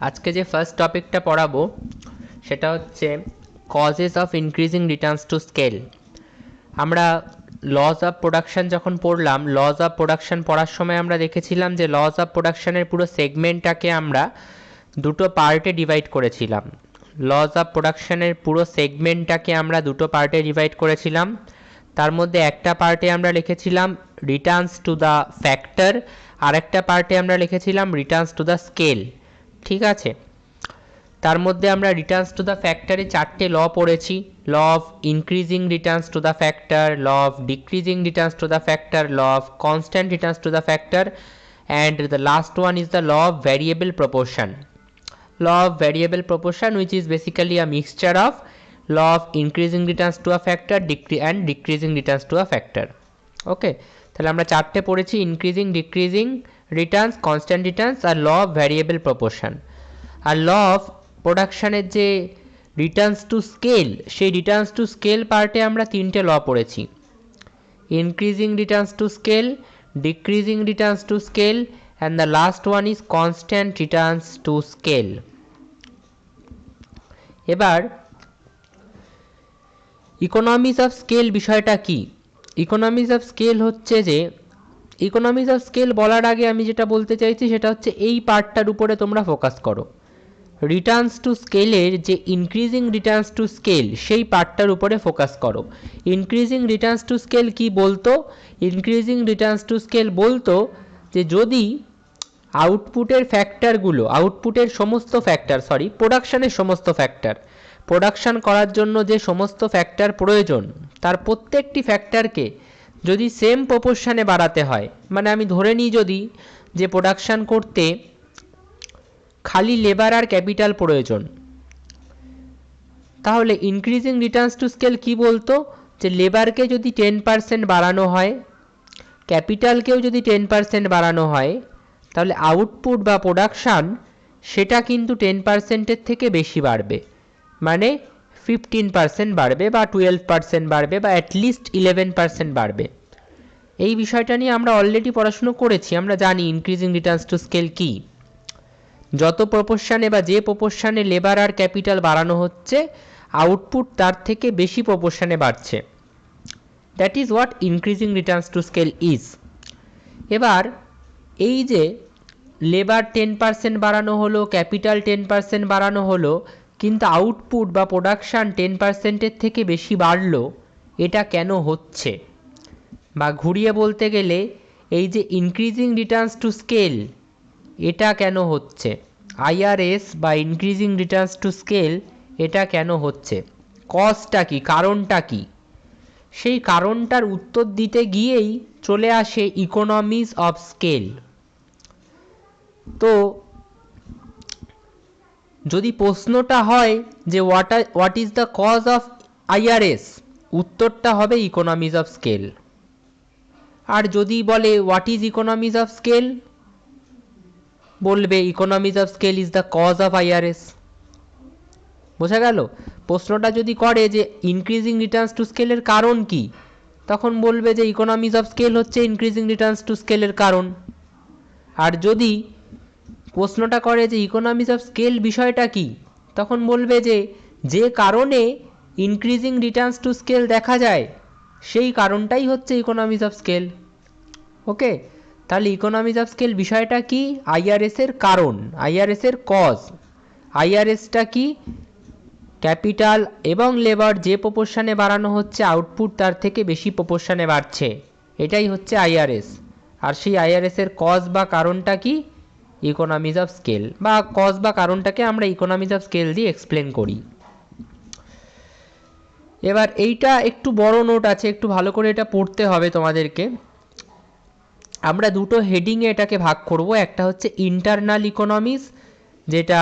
আজকে যে ফার্স্ট টপিকটা পড়াবো সেটা হচ্ছে causes of increasing returns to scale. আমরা লজ অফ প্রোডাকশন যখন পড়লাম, লজ অফ প্রোডাকশন পড়ার সময় আমরা দেখেছিলাম যে লজ অফ প্রোডাকশনের পুরো সেগমেন্টটাকে আমরা দুটো পার্টে ডিভাইড করেছিলাম। লজ অফ প্রোডাকশনের পুরো সেগমেন্টটাকে আমরা দুটো পার্টে ডিভাইড করেছিলাম। তার মধ্যে একটা পার্টে আমরা লিখেছিলাম রিটার্নস টু দ্য ফ্যাক্টর, আর একটা পার্টে আমরা লিখেছিলাম রিটার্নস টু দ্য স্কেল। ঠিক আছে, তার মধ্যে আমরা রিটার্নস টু দ্য ফ্যাক্টরে চারটে ল পড়েছি। Law of increasing returns to the factor, law of decreasing returns to the factor, law of constant returns to the factor, and the last one is the law of variable proportion. Law of variable proportion, which is basically a mixture of law of increasing returns to a factor and decreasing returns to a factor. ওকে, তাহলে আমরা চারটে পড়েছি: increasing, decreasing returns, constant returns আর law of variable proportion. আর law of প্রোডাকশানের যে returns to scale, সেই রিটার্নস টু স্কেল পার্টে আমরা তিনটে ল পড়েছি: increasing returns to scale, decreasing returns to scale, and the last one is constant returns to scale. এবার ইকোনমিজ অফ স্কেল বিষয়টা কি? ইকোনমিজ অফ স্কেল হচ্ছে যে, ইকোনমিজ অফ স্কেল বলার আগে আমি যেটা বলতে চাইছি সেটা হচ্ছে এই পার্টটার উপরে তোমরা ফোকাস করো। রিটার্নস টু স্কেলের যে ইনক্রিজিং রিটার্নস টু স্কেল, সেই পার্টটার উপরে ফোকাস করো। ইনক্রিজিং রিটার্নস টু স্কেল কি বলতো? ইনক্রিজিং রিটার্নস টু স্কেল বলতো যে যদি আউটপুটের ফ্যাক্টরগুলো, আউটপুটের সমস্ত ফ্যাক্টর, প্রোডাকশানের সমস্ত ফ্যাক্টর, প্রোডাকশান করার জন্য যে সমস্ত ফ্যাক্টর প্রয়োজন, তার প্রত্যেকটি ফ্যাক্টরকে যদি সেম প্রপোর্শনে বাড়াতে হয়, মানে আমি ধরে নিই যদি যে প্রোডাকশান করতে খালি লেবার আর ক্যাপিটাল প্রয়োজন, তাহলে ইনক্রিজিং রিটার্নস টু স্কেল কি বলতো? যে লেবারকে যদি 10% বাড়ানো হয়, ক্যাপিটালকেও যদি 10% বাড়ানো হয়, তাহলে আউটপুট বা প্রোডাকশান সেটা কিন্তু 10%-এর থেকে বেশি বাড়বে, মানে 15% বাড়বে বা 12% বাড়বে বা অ্যাটলিস্ট 11% বাড়বে। এই বিষয়টা নিয়ে আমরা অলরেডি পড়াশুনো করেছি, আমরা জানি ইনক্রিজিং রিটার্নস টু স্কেল কী। যত প্রপোর্শনে বা যে প্রপোর্শনে লেবার আর ক্যাপিটাল বাড়ানো হচ্ছে, আউটপুট তার থেকে বেশি প্রপোর্শনে বাড়ছে। That is what increasing returns to scale is. এবার এই যে লেবার 10% বাড়ানো হলো, ক্যাপিটাল 10% বাড়ানো হলো, কিন্তু আউটপুট বা প্রোডাকশান 10%-এর থেকে বেশি বাড়লো, এটা কেন হচ্ছে? বা ঘুরিয়ে বলতে গেলে এই যে ইনক্রিজিং রিটার্নস টু স্কেল, এটা কেন হচ্ছে? আইআরএস বা ইনক্রিজিং রিটার্নস টু স্কেল এটা কেন হচ্ছে? কজটা কি, কারণটা কি? সেই কারণটার উত্তর দিতে গিয়েই চলে আসে ইকোনমিজ অফ স্কেল। তো যদি প্রশ্নটা হয় যে what is the cause of IRS, উত্তরটা হবে ইকোনমিজ অফ স্কেল। আর যদি বলে what is economies of scale, বলবে economies of scale is the cause of IRS. বোঝা গেল? প্রশ্নটা যদি করে যে ইনক্রিজিং রিটার্নস টু স্কেলের কারণ কি, তখন বলবে যে ইকোনমিজ অফ স্কেল হচ্ছে ইনক্রিজিং রিটার্নস টু স্কেলের কারণ। আর যদি প্রশ্নটা করে যে ইকোনমিজ অফ স্কেল বিষয়টা কি, তখন বলবে যে যে কারণে ইনক্রিজিং রিটার্নস টু স্কেল দেখা যায়, সেই কারণটাই হচ্ছে ইকোনমিজ অফ স্কেল। ওকে, তাহলে ইকোনমিজ অফ স্কেল বিষয়টা কি? আইআরএস এর কারণ, আইআরএস এর কজ। আইআরএসটা কি? ক্যাপিটাল এবং লেবার যে প্রপোর্শনে বাড়ানো হচ্ছে, আউটপুট তার থেকে বেশি প্রপোর্শনে বাড়ছে, এটাই হচ্ছে আইআরএস। আর সেই আইআরএস এর কজ বা কারণটা কি? Economies of scale. বা কজ বা কারণটাকে আমরা ইকোনমিজ অফ স্কেল দিয়ে এক্সপ্লেন করি। এবার এইটা একটু বড় নোট আছে, একটু ভালো করে এটা পড়তে হবে তোমাদেরকে। আমরা দুটো হেডিংয়ে এটাকে ভাগ করব। একটা হচ্ছে ইন্টারনাল ইকোনমিক্স, যেটা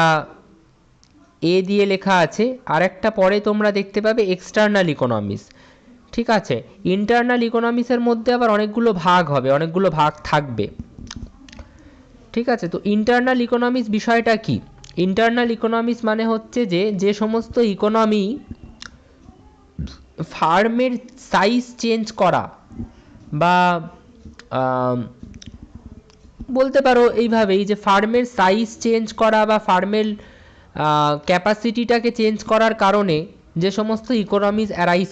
এ দিয়ে লেখা আছে, আর একটা পরে তোমরা দেখতে পাবে এক্সটার্নাল ইকোনমিক্স। ঠিক আছে, ইন্টারনাল ইকোনমিক্সের মধ্যে আবার অনেকগুলো ভাগ হবে, অনেকগুলো ভাগ থাকবে। ঠিক আছে, তো ইন্টারনাল ইকোনমিক্স বিষয়টা কি? ইন্টারনাল ইকোনমিক্স মানে হচ্ছে যে যে সমস্ত ইকোনমি ফার্মের সাইজ চেঞ্জ করা বা বলতে পারো এইভাবেই যে ফার্মের সাইজ চেঞ্জ করা বা ফার্মের ক্যাপাসিটিটাকে চেঞ্জ করার কারণে যে সমস্ত ইকোনমিজ অ্যারাইজ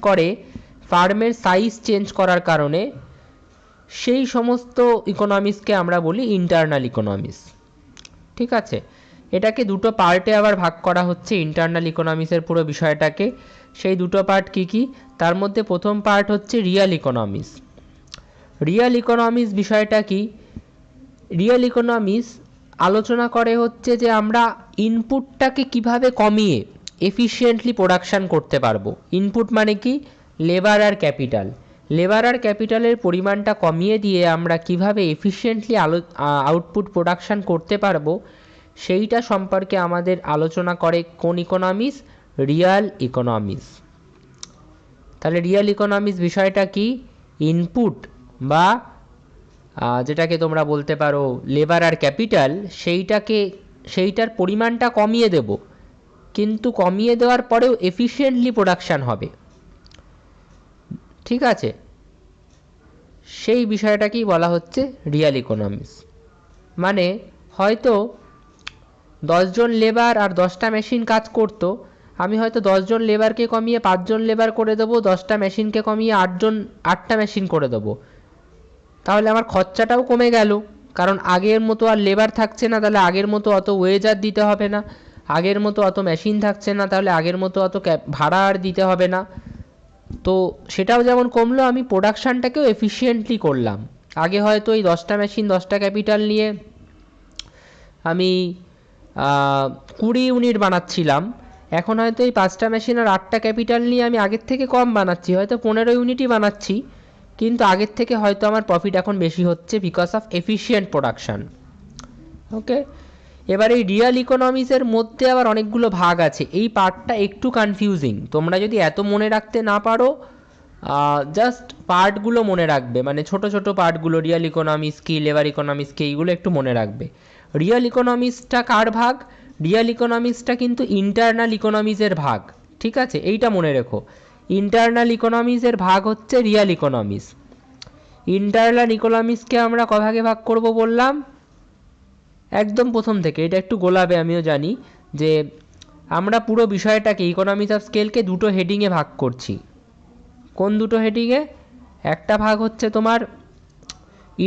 করে ফার্মের সাইজ চেঞ্জ করার কারণে, সেই সমস্ত ইকোনমিক্সকে আমরা বলি ইন্টারনাল ইকোনমিক্স। ঠিক আছে, এটাকে দুটো পার্টে আবার ভাগ করা হচ্ছে ইন্টারনাল ইকোনমিক্সের পুরো বিষয়টাকে। সেই দুটো পার্ট কি কি? তার মধ্যে প্রথম পার্ট হচ্ছে রিয়েল ইকোনমিক্স। রিয়েল ইকোনমিক্স বিষয়টা কি? রিয়েল ইকোনমিক্স আলোচনা করে হচ্ছে যে আমরা ইনপুটটাকে কিভাবে কমিয়ে এফিশিয়েন্টলি প্রোডাকশান করতে পারবো। ইনপুট মানে কি? লেবার আর ক্যাপিটাল। লেবার আর ক্যাপিটালের পরিমাণটা কমিয়ে দিয়ে আমরা কিভাবে এফিশিয়েন্টলি আউটপুট প্রোডাকশান করতে পারবো, সেইটা সম্পর্কে আমাদের আলোচনা করে কোন ইকোনমিক্স? Real economics. তাহলে রিয়েল ইকোনমিক্স বিষয়টা কি? ইনপুট বা যেটাকে তোমরা বলতে পারো লেবার আর ক্যাপিটাল, সেইটার পরিমাণটা কমিয়ে দেব, কিন্তু কমিয়ে দেওয়ার পরেও এফিশিয়েন্টলি প্রোডাকশান হবে। ঠিক আছে, সেই বিষয়টাকেই বলা হচ্ছে রিয়েল ইকোনমিক্স। মানে হয়তো 10 জন লেবার আর 10টা মেশিন কাজ করতো, আমি হয়তো 10 জন লেবারকে কমিয়ে 5 জন লেবার করে দেবো, 10টা মেশিনকে কমিয়ে 8টা মেশিন করে দেবো। তাহলে আমার খরচাটাও কমে গেল, কারণ আগের মতো আর লেবার থাকছে না, তাহলে আগের মতো অত ওয়েজার দিতে হবে না। আগের মতো অত মেশিন থাকছে না, তাহলে আগের মতো অত ভাড়া আর দিতে হবে না। তো সেটাও যেমন কমলো, আমি প্রোডাকশানটাকেও এফিশিয়েন্টলি করলাম। আগে হয়তো এই 10টা মেশিন 10টা ক্যাপিটাল নিয়ে আমি 20 ইউনিট বানাচ্ছিলাম, এখন হয়তো এই 5টা মেশিন আর 8টা ক্যাপিটাল নিয়ে আমি আগের থেকে কম বানাচ্ছি, হয়তো 15 ইউনিটই বানাচ্ছি, কিন্তু আগের থেকে হয়তো আমার প্রফিট এখন বেশি হচ্ছে বিকজ অফ এফিশিয়েন্ট প্রোডাকশান। ওকে, এবার এই রিয়েল ইকোনমিক্সের মধ্যে আবার অনেকগুলো ভাগ আছে। এই পার্টটা একটু কনফিউজিং, তোমরা যদি এত মনে রাখতে না পারো, জাস্ট পার্টগুলো মনে রাখবে, মানে ছোট ছোট পার্টগুলো, রিয়েল ইকোনমিক্স কি, লেবার ইকোনমিক্স কি, এইগুলো একটু মনে রাখবে। রিয়েল ইকোনমিক্সটা কার ভাগ? রিয়েল ইকোনমিক্সটা কিন্তু ইন্টারনাল ইকোনমিক্সের ভাগ। ঠিক আছে, এইটা মনে রেখো, ইন্টারনাল ইকোনমিক্সের ভাগ হচ্ছে রিয়েল ইকোনমিক্স। ইন্টারনাল ইকোনমিক্সকে আমরা ক ভাগে ভাগ করব বললাম? একদম প্রথম থেকে, এটা একটু গোলাবে আমিও জানি, যে আমরা পুরো বিষয়টাকে ইকোনমিক্স অফ স্কেলকে দুটো হেডিংয়ে ভাগ করছি। কোন দুটো হেডিংয়ে? একটা ভাগ হচ্ছে তোমার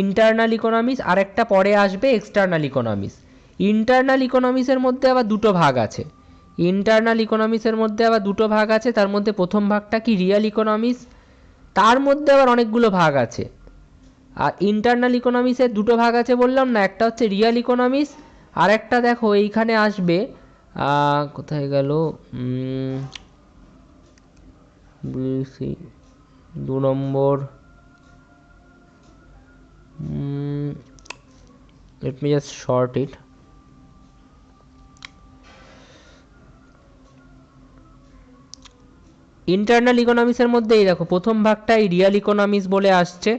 ইন্টারনাল ইকোনমিক্স, আর একটা পরে আসবে এক্সটার্নাল ইকোনমিক্স। ইন্টারনাল ইকোনমিক্সের মধ্যে আবার দুটো ভাগ আছে। তার মধ্যে প্রথম ভাগটা কি? Real economics. তার মধ্যে আবার অনেকগুলো ভাগ আছে। আর ইন্টারনাল ইকোনমিক্সের দুটো ভাগ আছে বললাম না, একটা হচ্ছে রিয়েল ইকোনমিক্স, আর একটা দেখো এইখানে আসবে, কোথায় গেল, 2 নম্বর, let me just short it. Internal ইকোনমিক্সের মধ্যে এই দেখো প্রথম ভাগটা এই রিয়েল ইকোনমিক্স বলে আসছে,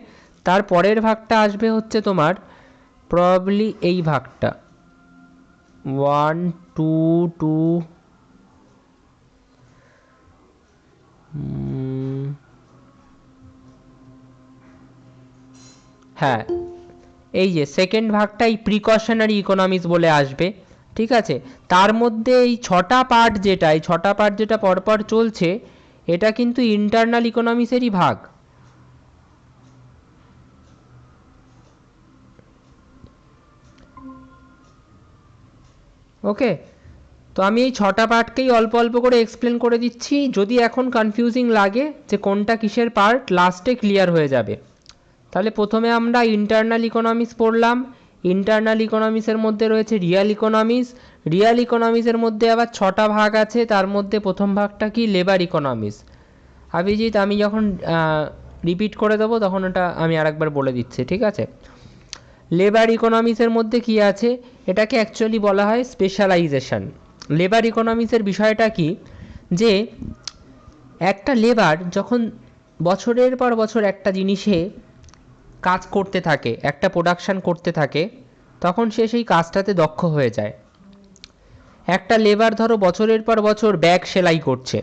তার পরের ভাগটা আসবে হচ্ছে তোমার প্রবাবলি এই ভাগটা 1 2 2, হ্যাঁ এই যে সেকেন্ড ভাগটা এই প্রিকশনারি ইকোনমিক্স বলে আসবে। ঠিক আছে, তার মধ্যে এই 6টা পার্ট যেটা পরপর চলছে, এটা কিন্তু ইন্টারনাল ইকোনমিক্সেরই ভাগ। ওকে, তো আমি এই 6টা পার্টকেই অল্প অল্প করে এক্সপ্লেন করে দিচ্ছি, যদি এখন কনফিউজিং লাগে যে কোনটা কিসের পার্ট, লাস্টে ক্লিয়ার হয়ে যাবে। তাহলে প্রথমে আমরা ইন্টারনাল ইকোনমিক্স পড়লাম। ইন্টারনাল ইকোনমিক্সের মধ্যে রয়েছে রিয়েল ইকোনমিক্স। রিয়েল ইকোনমিক্সের মধ্যে আবার 6টা ভাগ আছে, তার মধ্যে প্রথম ভাগটা কি? Labour economics. অভিজিৎ, আমি যখন রিপিট করে দেবো তখন ওটা আমি আরেকবার বলে দিচ্ছি, ঠিক আছে? লেবার ইকোনমিক্সের মধ্যে কি আছে? এটাকে অ্যাকচুয়ালি বলা হয় স্পেশালাইজেশন। লেবার ইকোনমিক্সের বিষয়টা কি? যে একটা লেবার যখন বছরের পর বছর একটা জিনিসে কাজ করতে থাকে, একটা প্রোডাকশান করতে থাকে, তখন সে সেই কাজটাতে দক্ষ হয়ে যায়। একটা লেবার ধরো বছরের পর বছর ব্যাগ সেলাই করছে,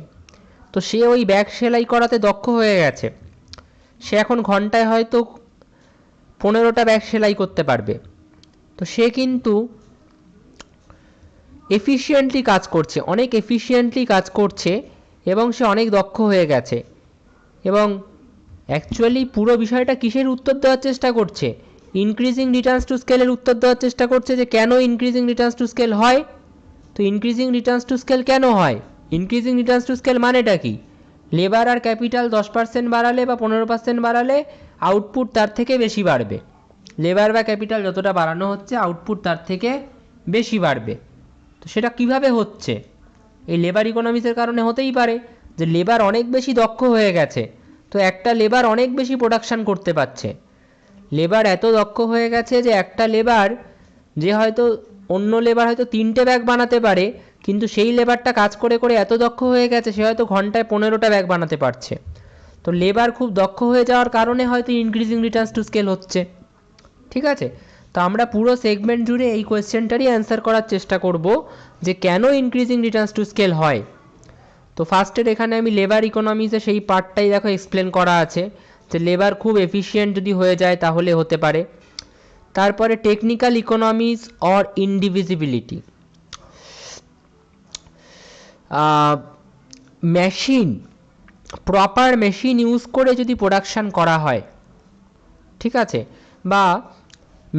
তো সে ওই ব্যাগ সেলাই করাতে দক্ষ হয়ে গেছে। সে এখন ঘন্টায় হয়তো 15টা ব্যাগ সেলাই করতে পারবে। তো সে কিন্তু এফিশিয়েন্টলি কাজ করছে, অনেক এফিশিয়েন্টলি কাজ করছে এবং সে অনেক দক্ষ হয়ে গেছে। এবং অ্যাকচুয়ালি পুরো বিষয়টা কিসের উত্তর দেওয়ার চেষ্টা করছে? ইনক্রিজিং রিটার্নস টু স্কেলের উত্তর দেওয়ার চেষ্টা করছে যে কেন ইনক্রিজিং রিটার্নস টু স্কেল হয়। তো ইনক্রিজিং রিটার্নস টু স্কেল কেন হয়? ইনক্রিজিং রিটার্নস টু স্কেল মানেটা কি? লেবার আর ক্যাপিটাল 10% বাড়ালে বা 15% বাড়ালে আউটপুট তার থেকে বেশি বাড়বে। লেবার বা ক্যাপিটাল যতটা বাড়ানো হচ্ছে আউটপুট তার থেকে বেশি বাড়বে। তো সেটা কিভাবে হচ্ছে? এই লেবার ইকোনমিক্সের কারণে হতেই পারে যে লেবার অনেক বেশি দক্ষ হয়ে গেছে, তো একটা লেবার অনেক বেশি প্রোডাকশান করতে পারছে। লেবার এত দক্ষ হয়ে গেছে যে একটা লেবার যে হয়তো অন্য লেবার হয়তো 3টে ব্যাগ বানাতে পারে, কিন্তু সেই লেবারটা কাজ করে করে এত দক্ষ হয়ে গেছে সে হয়তো ঘন্টায় 15টা ব্যাগ বানাতে পারছে। তো লেবার খুব দক্ষ হয়ে যাওয়ার কারণে হয়তো ইনক্রিজিং রিটার্নস টু স্কেল হচ্ছে। ঠিক আছে, তো আমরা পুরো সেগমেন্ট জুড়ে এই কোয়েশ্চেনটারই অ্যান্সার করার চেষ্টা করব যে কেন ইনক্রিজিং রিটার্নস টু স্কেল হয়। তো ফার্স্টের এখানে আমি লেবার ইকোনমিক্সে সেই পার্টটাই দেখো এক্সপ্লেন করা আছে যে লেবার খুব এফিশিয়েন্ট যদি হয়ে যায় তাহলে হতে পারে। তারপরে technical economics or indivisibility, machine, proper machine use করে যদি প্রোডাকশান করা হয়, ঠিক আছে, বা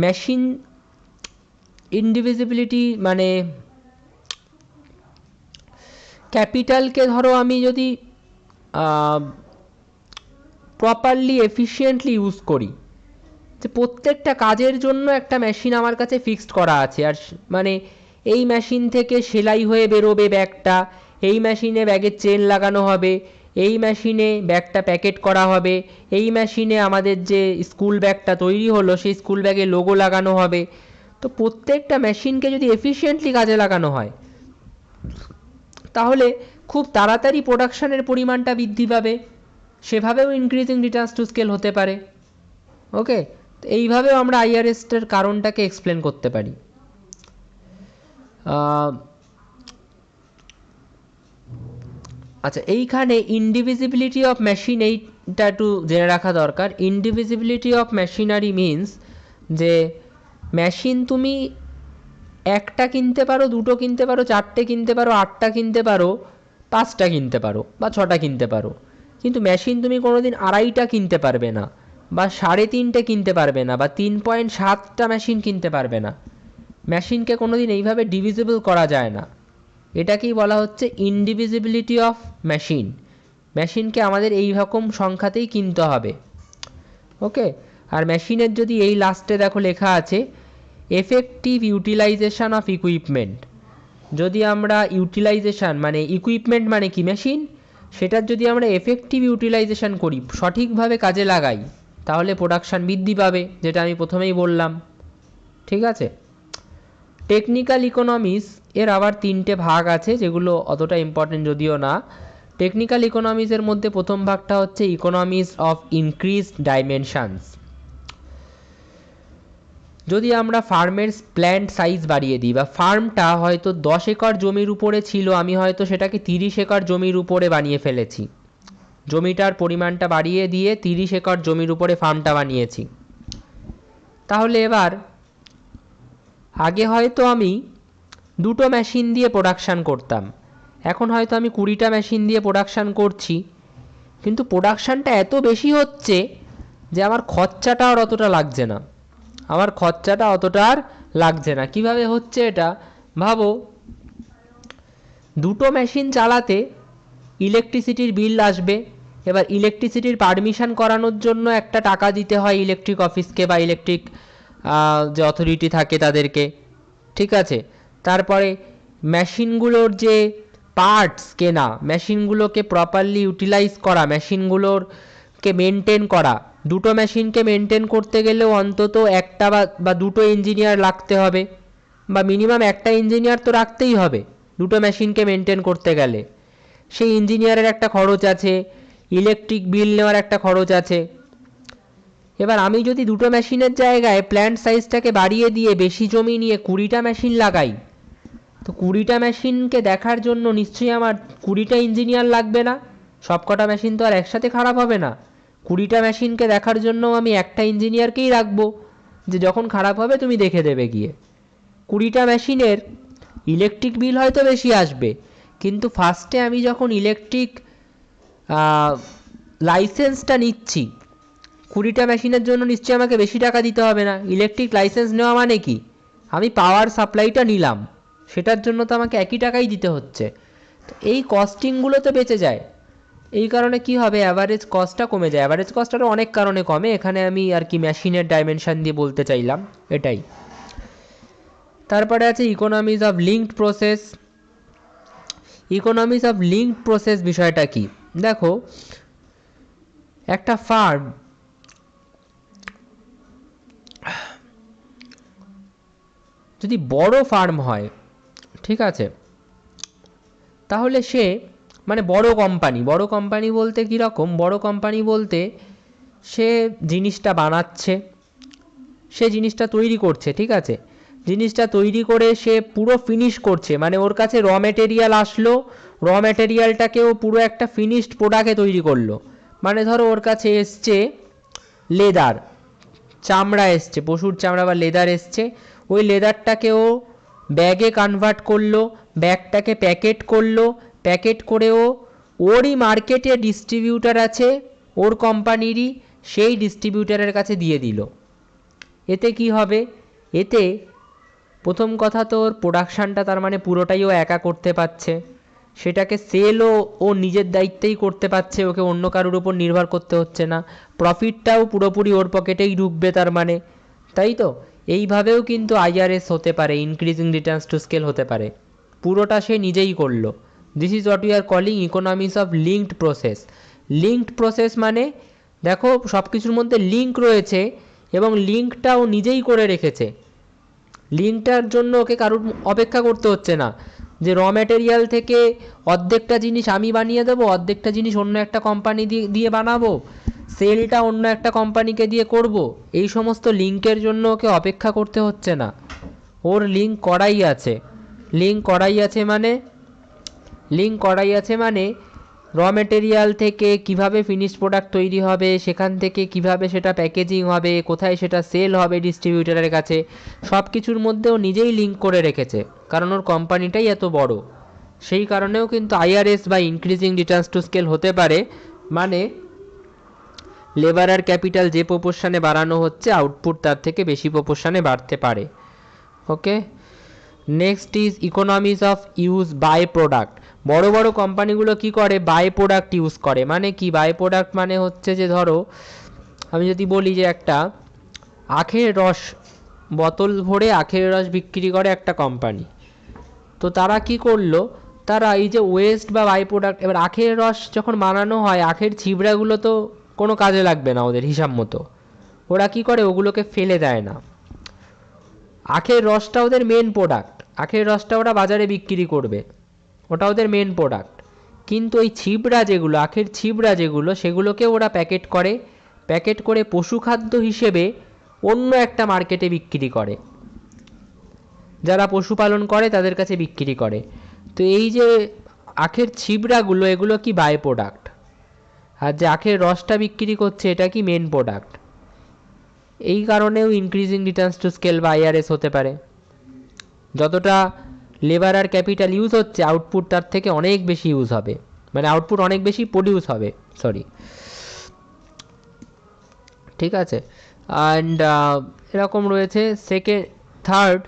মেশিন ইনডিভিজিবিলিটি মানে ক্যাপিটালকে ধরো আমি যদি প্রপারলি এফিশিয়েন্টলি ইউজ করি, যে প্রত্যেকটা কাজের জন্য একটা মেশিন আমার কাছে ফিক্সড করা আছে, আর মানে এই মেশিন থেকে সেলাই হয়ে বেরোবে ব্যাগটা, এই মেশিনে ব্যাগের চেন লাগানো হবে, এই মেশিনে ব্যাগটা প্যাকেট করা হবে, এই মেশিনে আমাদের যে স্কুল ব্যাগটা তৈরি হলো সেই স্কুল ব্যাগে লোগো লাগানো হবে। তো প্রত্যেকটা মেশিনকে যদি এফিশিয়েন্টলি কাজে লাগানো হয় তাহলে খুব তাড়াতাড়ি প্রোডাকশানের পরিমাণটা বৃদ্ধি পাবে, সেভাবেও ইনক্রিজিং রিটার্নস টু স্কেল হতে পারে। ওকে, তো এইভাবেও আমরা আইআরএসটার কারণটাকে এক্সপ্লেন করতে পারি। আচ্ছা, এইখানে ইনডিভিজিবিলিটি অফ মেশিন এইটা একটু জেনে রাখা দরকার। ইনডিভিজিবিলিটি অফ মেশিনারি মিনস যে মেশিন তুমি একটা কিনতে পারো, দুটো কিনতে পারো, চারটে কিনতে পারো, 8টা কিনতে পারো, 5টা কিনতে পারো বা 6টা কিনতে পারো, কিন্তু মেশিন তুমি কোনোদিন 2.5টা কিনতে পারবে না বা 3.5টে কিনতে পারবে না বা 3.7টা মেশিন কিনতে পারবে না। মেশিনকে কোনোদিন এইভাবে ডিভিজিবল করা যায় না। এটাকেই বলা হচ্ছে ইনডিভিজিবিলিটি অফ মেশিন। মেশিনকে আমাদের এই রকম সংখ্যাতেই কিনতে হবে। ওকে, আর মেশিনের যদি এই লাস্টে দেখো লেখা আছে এফেক্টিভ ইউটিলাইজেশন অফ ইকুইপমেন্ট, যদি আমরা ইউটিলাইজেশান মানে ইকুইপমেন্ট মানে কি মেশিন, সেটার যদি আমরা এফেক্টিভ ইউটিলাইজেশান করি, সঠিকভাবে কাজে লাগাই, তাহলে প্রোডাকশান বৃদ্ধি পাবে, যেটা আমি প্রথমেই বললাম। ঠিক আছে, টেকনিক্যাল ইকোনমিক্স এর আবার 3টে ভাগ আছে যেগুলো অতটা ইম্পর্টেন্ট যদিও না। টেকনিক্যাল ইকোনমিক্সের মধ্যে প্রথম ভাগটা হচ্ছে ইকোনমিক্স অফ ইনক্রিজড ডাইমেনশনস। যদি আমরা ফার্মের প্ল্যান্ট সাইজ বাড়িয়ে দিই, বা ফার্মটা হয়তো 10 একর জমির উপরে ছিল, আমি হয়তো সেটাকে 30 একর জমির উপরে বানিয়ে ফেলেছি, জমিটার পরিমাণটা বাড়িয়ে দিয়ে 30 একর জমির উপরে ফার্মটা বানিয়েছি। তাহলে এবার আগে হয়তো আমি 2টো মেশিন দিয়ে প্রোডাকশান করতাম, এখন হয়তো আমি 20টা মেশিন দিয়ে প্রোডাকশান করছি, কিন্তু প্রোডাকশানটা এত বেশি হচ্ছে যে আমার খরচাটা আর অতটা লাগছে না, আমার খরচাটা অতটা আর লাগছে না। কিভাবে হচ্ছে এটা ভাবো, 2টো মেশিন চালাতে ইলেকট্রিসিটির বিল আসবে, এবার ইলেকট্রিসিটির পারমিশন করানোর জন্য একটা টাকা দিতে হয় ইলেকট্রিক অফিসকে বা ইলেকট্রিক যে অথরিটি থাকে তাদেরকে। ঠিক আছে, তারপরে মেশিনগুলোর যে পার্টস কেনা, মেশিনগুলোকে প্রপারলি ইউটিলাইজ করা, মেশিনগুলোরকে মেনটেন করা, 2টো মেশিনকে মেনটেন করতে গেলেও অন্তত একটা বা 2টো ইঞ্জিনিয়ার লাগতে হবে, বা মিনিমাম একটা ইঞ্জিনিয়ার তো রাখতেই হবে 2টো মেশিনকে মেনটেন করতে গেলে। সেই ইঞ্জিনিয়ারের একটা খরচ আছে, ইলেকট্রিক বিল নেওয়ার একটা খরচ আছে। এবার আমি যদি 2টো মেশিনের জায়গায় প্ল্যান্ট সাইজটাকে বাড়িয়ে দিয়ে বেশি জমি নিয়ে 20টা মেশিন লাগাই, তো 20টা মেশিনকে দেখার জন্য নিশ্চয়ই আমার 20টা ইঞ্জিনিয়ার লাগবে না, সবকটা মেশিন তো আর একসাথে খারাপ হবে না, 20টা মেশিনকে দেখার জন্য আমি একটা ইঞ্জিনিয়ারকেই রাখবো, যে যখন খারাপ হবে তুমি দেখে দেবে গিয়ে। 20টা মেশিনের ইলেকট্রিক বিল হয়তো বেশি আসবে, কিন্তু ফার্স্টে আমি যখন ইলেকট্রিক লাইসেন্সটা নিচ্ছি, 20টা মেশিনের জন্য নিশ্চয়ই আমাকে বেশি টাকা দিতে হবে না। ইলেকট্রিক লাইসেন্স নেওয়া মানে কি, আমি পাওয়ার সাপ্লাইটা নিলাম, সেটার জন্য তো আমাকে একই টাকাই দিতে হচ্ছে। তো এই কস্টিংগুলো তো বেঁচে যায়। এই কারণে কি হবে, অ্যাভারেজ কস্টটা কমে যায়। অ্যাভারেজ কস্টটা অনেক কারণে কমে, এখানে আমি আর কি মেশিনের ডাইমেনশন দিয়ে বলতে চাইলাম এটাই। তারপরে আছে economies of linked process. Economies of linked process বিষয়টা কি, দেখো একটা ফার্ম যদি বড় ফার্ম হয়, ঠিক আছে, তাহলে সে মানে বড় কোম্পানি বলতে কীরকম, বড় কোম্পানি বলতে সে জিনিসটা বানাচ্ছে, সে জিনিসটা তৈরি করছে, ঠিক আছে, জিনিসটা তৈরি করে সে পুরো ফিনিশ করছে, মানে ওর কাছে র ম্যাটেরিয়াল আসলো, র ম্যাটেরিয়ালটাকেও পুরো একটা ফিনিশড প্রোডাক্টে তৈরি করলো। মানে ধরো ওর কাছে এসছে লেদার, চামড়া এসছে, পশুর চামড়া বা লেদার এসছে, ওই লেদারটাকেও ব্যাগে কনভার্ট করলো, ব্যাগটাকে প্যাকেট করলো, প্যাকেট করেও ওরই মার্কেটে ডিস্ট্রিবিউটার আছে ওর কোম্পানিরই, সেই ডিস্ট্রিবিউটারের কাছে দিয়ে দিল। এতে কি হবে, এতে প্রথম কথা তো ওর প্রোডাকশানটা তার মানে পুরোটাই ও একা করতে পারছে, সেটাকে সেলও ও নিজের দায়িত্বেই করতে পারছে, ওকে অন্য কারোর উপর নির্ভর করতে হচ্ছে না, প্রফিটটাও পুরোপুরি ওর পকেটেই ঢুকবে তার মানে, তাই তো। এইভাবেও কিন্তু আইআরএস হতে পারে, ইনক্রিজিং রিটার্নস টু স্কেল হতে পারে, পুরোটা সে নিজেই করলো। This is what we are calling economies of linked process. Linked process মানে দেখো সব কিছুর মধ্যে লিঙ্ক রয়েছে এবং লিঙ্কটাও নিজেই করে রেখেছে, লিঙ্কটার জন্য ওকে কারোর অপেক্ষা করতে হচ্ছে না, যে র ম্যাটেরিয়াল থেকে অর্ধেকটা জিনিস আমি বানিয়ে দেবো, অর্ধেকটা জিনিস অন্য একটা কোম্পানি দিয়ে বানাবো, সেলটা অন্য একটা কোম্পানিকে দিয়ে করব, এই সমস্ত লিঙ্কের জন্য ওকে অপেক্ষা করতে হচ্ছে না, ওর লিঙ্ক করাই আছে। লিঙ্ক করাই আছে মানে র ম্যাটেরিয়াল থেকে কিভাবে ফিনিশড প্রোডাক্ট তৈরি হবে, সেখান থেকে কিভাবে সেটা প্যাকেজিং হবে, কোথায় সেটা সেল হবে ডিস্ট্রিবিউটারের কাছে, সব কিছুর মধ্যেও নিজেই লিঙ্ক করে রেখেছে, কারণ ওর কোম্পানিটাই এত বড়। সেই কারণেও কিন্তু আইআরএস বা ইনক্রিজিং রিটার্নস টু স্কেল হতে পারে, মানে লেবার আর ক্যাপিটাল যে প্রপোর্শনে বাড়ানো হচ্ছে, আউটপুট তার থেকে বেশি প্রপোর্শনে বাড়তে পারে। Okay, next is economies of use by product. বড় বড় কোম্পানিগুলো কি করে, বাই প্রোডাক্ট ইউজ করে। মানে কি বাই প্রোডাক্ট, মানে হচ্ছে যে ধরো আমি যদি বলি যে একটা আখের রস, বোতল ভরে আখের রস বিক্রি করে একটা কোম্পানি, তো তারা কি করলো, তারা এই যে ওয়েস্ট বা বাই প্রোডাক্ট, এবার আখের রস যখন বানানো হয়, আখের ছিবড়াগুলো তো কোনো কাজে লাগবে না ওদের হিসাব মতো, ওরা কি করে ওগুলোকে ফেলে দেয় না, আখের রসটা ওদের মেন প্রোডাক্ট, আখের রসটা ওরা বাজারে বিক্রি করবে, ওটা ওদের মেন প্রোডাক্ট। কিন্তু ওই ছিবড়া যেগুলো, আখের ছিবড়া যেগুলো, সেগুলোকে ওরা প্যাকেট করে, প্যাকেট করে পশুখাদ্য হিসেবে অন্য একটা মার্কেটে বিক্রি করে, যারা পশুপালন করে তাদের কাছে বিক্রি করে। তো এই যে আখের ছিবড়াগুলো, এগুলো কি বাই প্রোডাক্ট, আর যে আখের রসটা বিক্রি করছে এটা কি মেন প্রোডাক্ট। এই কারণেও ইনক্রিজিং রিটার্নস টু স্কেল বা আইআরএস হতে পারে। যতটা লেবার আর ক্যাপিটাল ইউজ হচ্ছে, আউটপুট তার থেকে অনেক বেশি ইউজ হবে, মানে আউটপুট অনেক বেশি প্রডিউস হবে, সরি, ঠিক আছে। অ্যান্ড এরকম রয়েছে সেকেন্ড, থার্ড,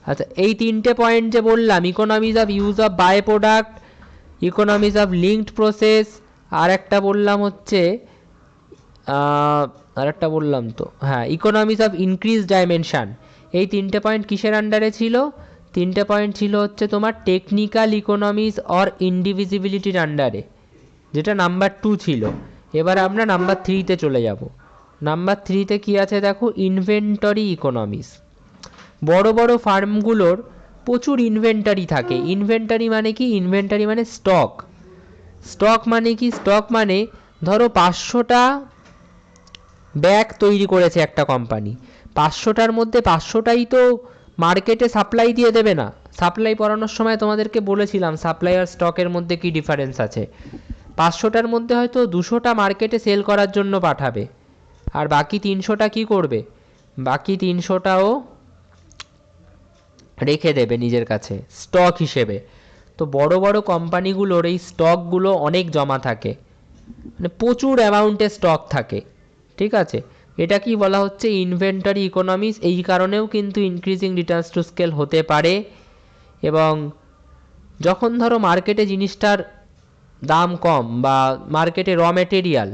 আচ্ছা এই তিনটে পয়েন্ট যে বললাম, economies of use of by product, economies of linked process, আর একটা বললাম হচ্ছে আরেকটা বললাম তো, হ্যাঁ, ইকোনমিজ অফ ইনক্রিজ ডাইমেনশন। এই তিনটে পয়েন্ট কিসের আন্ডারে ছিল, তিনটে পয়েন্ট ছিল হচ্ছে তোমার টেকনিক্যাল ইকোনমিজ অর ইনডিভিজিবিলিটির আন্ডারে, যেটা নাম্বার 2 ছিল। এবার আমরা নাম্বার 3-তে চলে যাব। নাম্বার 3-তে কী আছে দেখো, ইনভেন্টরি ইকোনমিজ। বড় বড় ফার্মগুলোর প্রচুর ইনভেন্টারি থাকে। ইনভেন্টারি মানে কি, ইনভেন্টারি মানে স্টক। স্টক মানে কি, স্টক মানে ধরো 500টা ব্যাগ তৈরি করেছে একটা কোম্পানি, 500টার মধ্যে 500টাই তো মার্কেটে সাপ্লাই দিয়ে দেবে না। সাপ্লাই পড়ানোর সময় তোমাদেরকে বলেছিলাম সাপ্লাই আর স্টকের মধ্যে কি ডিফারেন্স আছে। 500টার মধ্যে হয়তো 200টা মার্কেটে সেল করার জন্য পাঠাবে, আর বাকি 300টা কি করবে, বাকি 300টাও রেখে দেবে নিজের কাছে স্টক হিসেবে। তো বড় বড় কোম্পানিগুলোর এই স্টকগুলো অনেক জমা থাকে, মানে প্রচুর অ্যামাউন্টে স্টক থাকে, ঠিক আছে। এটা কি বলা হচ্ছে ইনভেন্টরি ইকোনমিস। এই কারণেও কিন্তু ইনক্রিজিং রিটার্নস টু স্কেল হতে পারে। এবং যখন ধরো মার্কেটে জিনিসটার দাম কম বা মার্কেটে র ম্যাটেরিয়াল,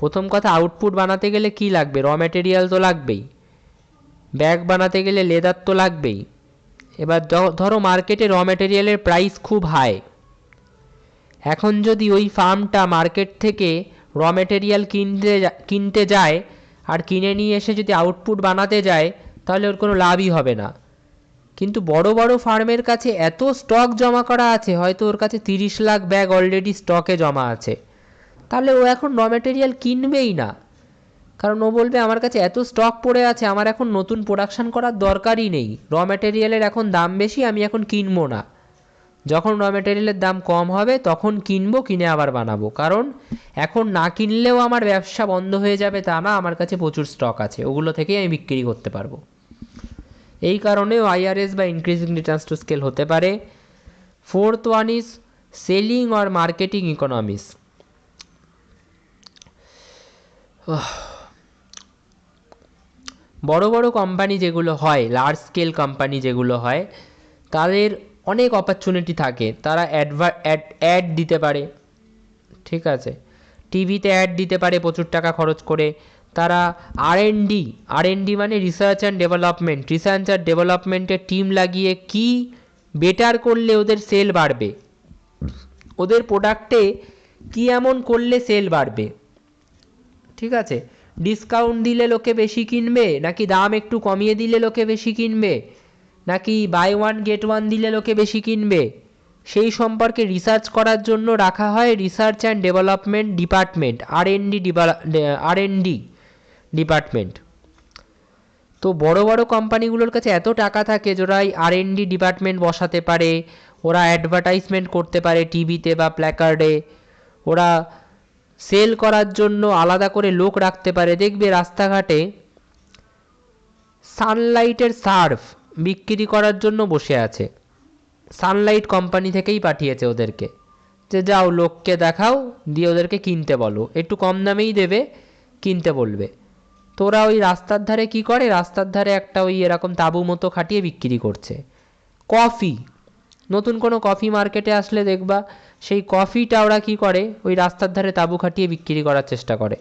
প্রথম কথা আউটপুট বানাতে গেলে কি লাগবে, র ম্যাটেরিয়াল তো লাগবেই, ব্যাগ বানাতে গেলে লেদার তো লাগবেই। এবার ধরো মার্কেটে র ম্যাটেরিয়ালের প্রাইস খুব হাই, এখন যদি ওই ফার্মটা মার্কেট থেকে র ম্যাটেরিয়াল কিনতে যায় আর কিনে নিয়ে এসে যদি আউটপুট বানাতে যায়, তাহলে ওর কোনো লাভই হবে না। কিন্তু বড় বড় ফার্মের কাছে এত স্টক জমা করা আছে, হয়তো ওর কাছে 30 লাখ ব্যাগ অলরেডি স্টকে জমা আছে, তাহলে ও এখন র ম্যাটেরিয়াল কিনবেই না। কারণ ও বলবে আমার কাছে এত স্টক পড়ে আছে, আমার এখন নতুন প্রোডাকশান করার দরকারই নেই, র ম্যাটেরিয়ালের এখন দাম বেশি, আমি এখন কিনবো না। যখন র ম্যাটেরিয়ালের দাম কম হবে তখন কিনবো, কিনে আবার বানাবো। কারণ এখন না কিনলেও আমার ব্যবসা বন্ধ হয়ে যাবে তা না, আমার কাছে প্রচুর স্টক আছে, ওগুলো থেকেই আমি বিক্রি করতে পারবো। এই কারণেও আইআরএস বা ইনক্রিজিং রিটার্নস টু স্কেল হতে পারে। Fourth one is selling or marketing economies. বড় বড় কোম্পানি যেগুলো হয়, লার্জ স্কেল কোম্পানি যেগুলো হয়, তাদের অনেক অপরচুনিটি থাকে। তারা অ্যাড দিতে পারে, ঠিক আছে, টিভিতে অ্যাড দিতে পারে প্রচুর টাকা খরচ করে। তারা আর&ডি মানে রিসার্চ অ্যান্ড ডেভেলপমেন্টের টিম লাগিয়ে কি বেটার করলে ওদের সেল বাড়বে, ওদের প্রোডাক্টে কি এমন করলে সেল বাড়বে, ঠিক আছে। ডিসকাউন্ট দিলে লোকে বেশি কিনবে, নাকি দাম একটু কমিয়ে দিলে লোকে বেশি কিনবে, নাকি বাই ওয়ান গেট ওয়ান দিলে লোকে বেশি কিনবে, সেই সম্পর্কে রিসার্চ করার জন্য রাখা হয় research and development department, R and D department. তো বড় বড় কোম্পানিগুলোর কাছে এত টাকা থাকে যে ওরা আর&ডি ডিপার্টমেন্ট বসাতে পারে, ওরা অ্যাডভার্টাইজমেন্ট করতে পারে টিভিতে বা প্ল্যাকার্ডে, ওরা সেল করার জন্য আলাদা করে লোক রাখতে পারে। দেখবে রাস্তাঘাটে সানলাইটের সার্ফ বিক্রি করার জন্য বসে আছে, সানলাইট কোম্পানি থেকেই পাঠিয়েছে ওদেরকে, যে যাও লোককে দেখাও, দিয়ে ওদেরকে কিনতে বলো, একটু কম দামেই দেবে, কিনতে বলবে। তো ওরা ওই রাস্তার ধারে কি করে, রাস্তার ধারে একটা ওই এরকম তাঁবু মতো খাটিয়ে বিক্রি করছে। কফি, নতুন কোনো কফি মার্কেটে আসলে দেখবা সেই কফিটা ওরা কি করে, ওই রাস্তার ধারে তাঁবু খাটিয়ে বিক্রি করার চেষ্টা করে,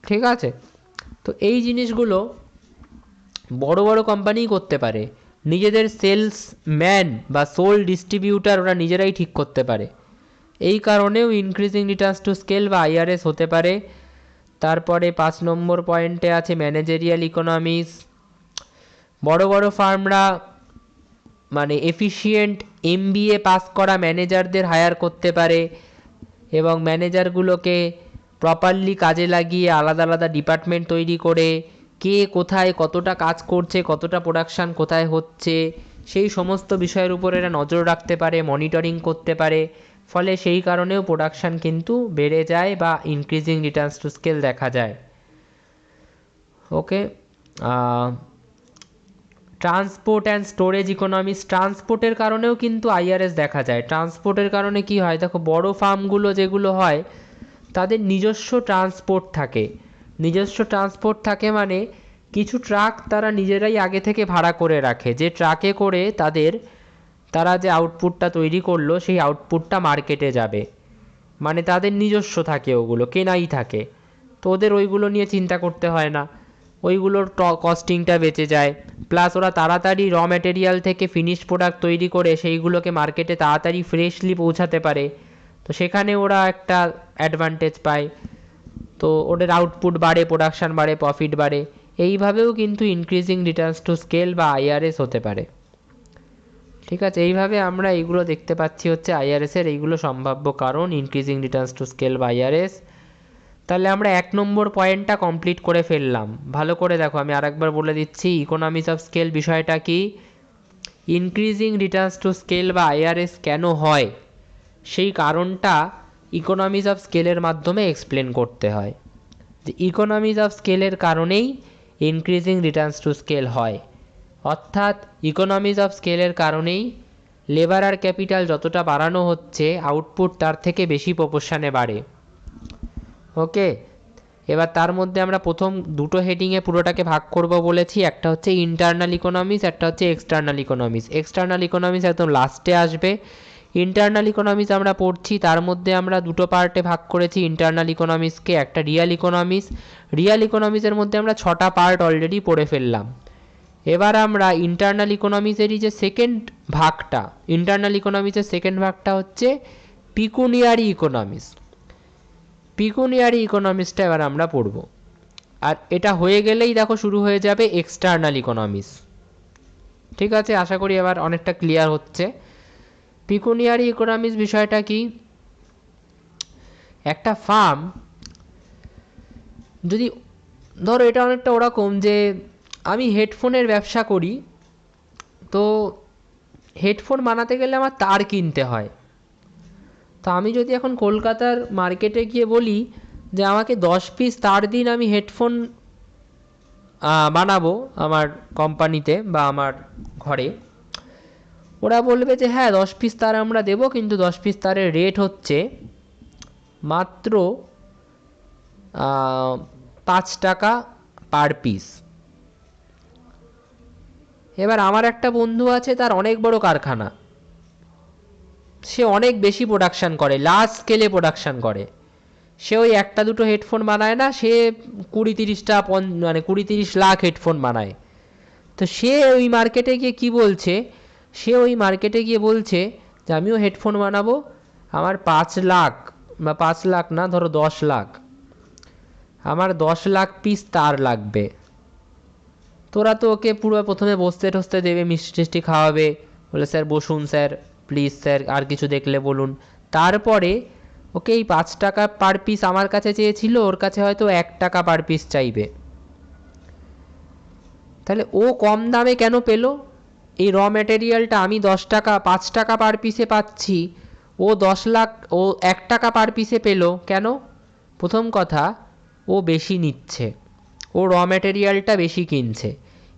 ঠিক আছে। তো এই জিনিসগুলো বড় বড় কোম্পানিই করতে পারে, নিজেদের সেলস ম্যান বা সোল ডিস্ট্রিবিউটার ওরা নিজেরাই ঠিক করতে পারে। এই কারণেও ইনক্রিজিং রিটার্নস টু স্কেল বা আইআরএস হতে পারে। তারপরে 5 নম্বর পয়েন্টে আছে ম্যানেজেরিয়াল ইকোনমিস। বড় বড় ফার্মরা মানে এফিশিয়েন্ট এমবিএ পাস করা ম্যানেজারদের হায়ার করতে পারে, এবং ম্যানেজারগুলোকে প্রপারলি কাজে লাগিয়ে আলাদা আলাদা ডিপার্টমেন্ট তৈরি করে কে কোথায় কতটা কাজ করছে, কতটা প্রোডাকশান কোথায় হচ্ছে, সেই সমস্ত বিষয়ের উপর এরা নজর রাখতে পারে, মনিটরিং করতে পারে। ফলে সেই কারণেও প্রোডাকশান কিন্তু বেড়ে যায় বা ইনক্রিজিং রিটার্নস টু স্কেল দেখা যায়। ওকে, ট্রান্সপোর্ট অ্যান্ড স্টোরেজ ইকোনমিস। ট্রান্সপোর্টের কারণেও কিন্তু আইআরএস দেখা যায়। ট্রান্সপোর্টের কারণে কি হয়, দেখো বড় ফার্মগুলো যেগুলো হয় তাদের নিজস্ব ট্রান্সপোর্ট থাকে। নিজস্ব ট্রান্সপোর্ট থাকে মানে কিছু ট্রাক তারা নিজেরাই আগে থেকে ভাড়া করে রাখে, যে ট্রাকে করে তারা যে আউটপুটটা তৈরি করলো সেই আউটপুটটা মার্কেটে যাবে, মানে তাদের নিজস্ব থাকে, ওগুলো কেনাই থাকে। তো ওদের ওইগুলো নিয়ে চিন্তা করতে হয় না, ওইগুলোর কস্টিংটা বেঁচে যায়। প্লাস ওরা তাড়াতাড়ি র ম্যাটেরিয়াল থেকে ফিনিশড প্রোডাক্ট তৈরি করে সেইগুলোকে মার্কেটে তাড়াতাড়ি ফ্রেশলি পৌঁছাতে পারে, তো সেখানে ওরা একটা অ্যাডভান্টেজ পায়। তো ওদের আউটপুট বাড়ে, প্রোডাকশান বাড়ে, প্রফিট বাড়ে। এইভাবেও কিন্তু ইনক্রিজিং রিটার্নস টু স্কেল বা আইআরএস হতে পারে, ঠিক আছে। এইভাবে আমরা এইগুলো দেখতে পাচ্ছি হচ্ছে আইআরএসের এইগুলো সম্ভাব্য কারণ, ইনক্রিজিং রিটার্নস টু স্কেল বা আইআরএস। তাহলে আমরা 1 নম্বর পয়েন্টটা কমপ্লিট করে ফেললাম। ভালো করে দেখো, আমি আরেকবার বলে দিচ্ছি ইকোনমিস অফ স্কেল বিষয়টা কি, ইনক্রিজিং রিটার্নস টু স্কেল বা আইআরএস কেন হয়, সেই কারণটা ইকোনমিজ অফ স্কেলের মাধ্যমে এক্সপ্লেন করতে হয়, যে ইকোনমিজ অফ স্কেলের কারণেই ইনক্রিজিং রিটার্নস টু স্কেল হয়, অর্থাৎ ইকোনমিজ অফ স্কেলের কারণেই লেবার আর ক্যাপিটাল যতটা বাড়ানো হচ্ছে আউটপুট তার থেকে বেশি প্রপোর্শনে বাড়ে। ওকে, এবার তার মধ্যে আমরা প্রথম দুটো হেডিংয়ে পুরোটাকে ভাগ করব বলেছি, একটা হচ্ছে ইন্টারনাল ইকোনমিক্স, একটা হচ্ছে এক্সটার্নাল ইকোনমিক্স। এক্সটার্নাল ইকোনমিক্স একদম লাস্টে আসবে। ইন্টারনাল ইকোনমিক্স আমরা পড়ছি, তার মধ্যে আমরা দুটো পার্টে ভাগ করেছি ইন্টারনাল ইকোনমিক্সকে, একটা রিয়াল ইকোনমিক্স। রিয়াল ইকোনমিক্সের মধ্যে আমরা 6টা পার্ট অলরেডি পড়ে ফেললাম। এবার আমরা ইন্টারনাল ইকোনমিক্সেরই যে সেকেন্ড ভাগটা, ইন্টারনাল ইকোনমিক্সের সেকেন্ড ভাগটা হচ্ছে পিকুনিয়ারি ইকোনমিক্স। পিকুনিয়ারি ইকোনমিক্সটা এবার আমরা পড়ব। আর এটা হয়ে গেলেই দেখো শুরু হয়ে যাবে এক্সটার্নাল ইকোনমিক্স। ঠিক আছে, আশা করি এবার অনেকটা ক্লিয়ার হচ্ছে। পিকুনিয়ারি ইকোনমিক্স বিষয়টা কি, একটা ফার্ম যদি ধরো, এটা অনেকটা ওরকম যে আমি হেডফোনের ব্যবসা করি, তো হেডফোন বানাতে গেলে আমার তার কিনতে হয়। তো আমি যদি এখন কলকাতার মার্কেটে গিয়ে বলি যে আমাকে 10 পিস তার দিন, আমি হেডফোন বানাবো আমার কোম্পানিতে বা আমার ঘরে, ওরা বলবে যে হ্যাঁ 10 পিস তার আমরা দেবো, কিন্তু 10 পিস তারের রেট হচ্ছে মাত্র 5 টাকা পার পিস। এবার আমার একটা বন্ধু আছে, তার অনেক বড় কারখানা, সে অনেক বেশি প্রোডাকশান করে, লার্জ স্কেলে প্রোডাকশান করে। সে ওই একটা দুটো হেডফোন বানায় না, সে 20-30টা মানে 20-30 লাখ হেডফোন বানায়। তো সে ওই মার্কেটে গিয়ে কি বলছে, সে ওই মার্কেটে গিয়ে বলছে যে আমিও হেডফোন বানাবো, আমার 5 লাখ বা 5 লাখ না, ধরো 10 লাখ, আমার 10 লাখ পিস তার লাগবে। তোরা তো ওকে পুরো প্রথমে বসতে টসতে দেবে, মিষ্টি টিষ্টি খাওয়াবে, বলে স্যার বসুন স্যার, প্লিজ স্যার আর কিছু দেখলে বলুন। তারপরে ওকে এই 5 টাকা পার পিস আমার কাছে চেয়েছিল, ওর কাছে হয়তো 1 টাকা পার পিস চাইবে। তাহলে ও কম দামে কেন পেলো? এই র ম্যাটেরিয়ালটা আমি 10 টাকা 5 টাকা পার পিসে পাচ্ছি, ও 10 লাখ, ও 1 টাকা পার পিসে পেলো কেন? প্রথম কথা, ও বেশি নিচ্ছে, ও র ম্যাটেরিয়ালটা বেশি কিনছে।